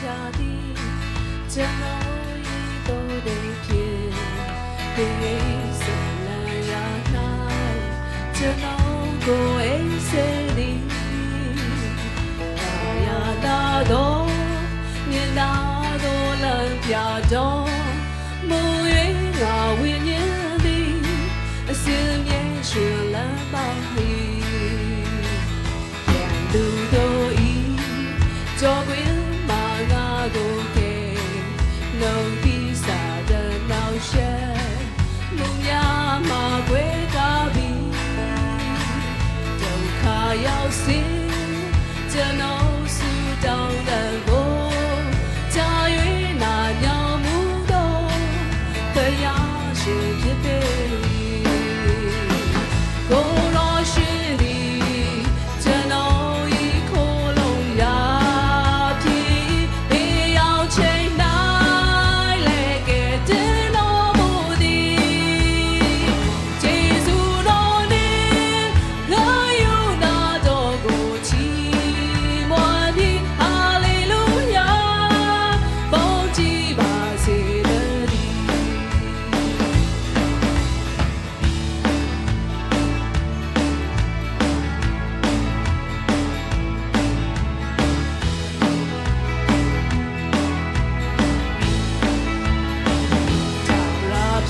ဖြာသည်ကျွန်တော်ဤတို့တည်းဖြင့်ဒီစလန်ရ၌ကျွန်တော်ကိုအိမ်စေသည်ရာယာသာသောမြင်သာသောလမ်းပြတော်မူ၍ငါဝိညာဉ်သည်အစဉ်မြဲရှင်လမ်းပါ၏ရန်သူတို့ဤကြောကွင်းမှာငါကိုကဲနှုတ်ပြီးစာတနောက်ရှက်လူများမှာခွဲကားပြီးဒုက္ခရောက်စေကျွန်တော်ဆူတောင်းတဲ့ကိုကြာ၍နာညောင်မှုတော့တရားရှင်ဖြစ်ပေကိုရောရှင်သည်ကျွန်တော်ဤခိုးလုံးရာဖြစ်ဘေးရောက်ချိန်၌လဲကဲတင်တော်မူသည်ကျေးဇူးတော်နှင့်ငါယူနာတော်ကိုချီးမွမ်းပြီးဟာလေလုယာဘုန်းကြီးပါစေတည်း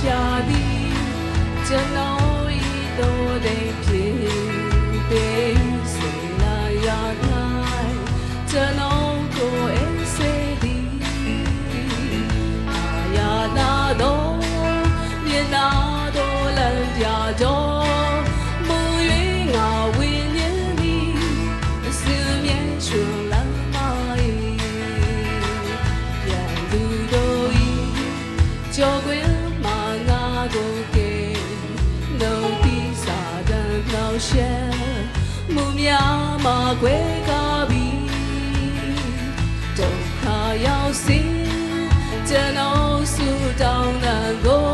ဖြာသည်ကျွန်တော်ဤတို့တည်းဖြစ်ပေးစေလာရ၌ကျွန်တော်ကိုအိမ်စေသည်အာယာနာတော်မြင်သာတော်လမ်းပြတော်မူ၍ငါဝိညာဉ်သည်အစဉ်မြဲရှင်လမ်းပါ၏ရန်သူတို့ဤကြောကွင်းကိုကဲနှုတ်ပြီးစာတန်နောက်ရှက်မှုများမှာခွဲကားပြီးဒုက္ခရောက်စေကျွန်တော်ဆူတောင်းတဲ့ကို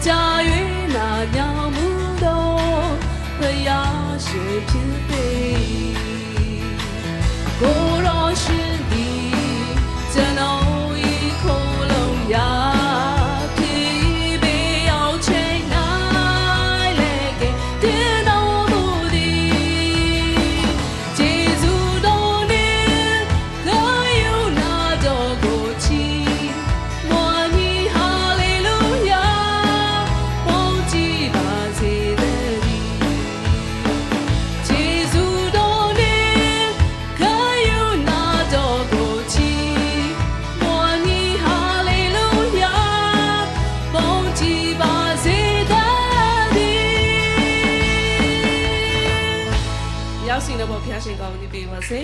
ကြာ၍နာညောင်မှုတော့ဘုရားရှင်ဖြစ်ပေကိုရောရှင်သည်ကျွန်တော်ဤခိုးလုံးရာရောက်စီတော့ဘုရားရှင်ကောင်းကြီးပေးပါစေ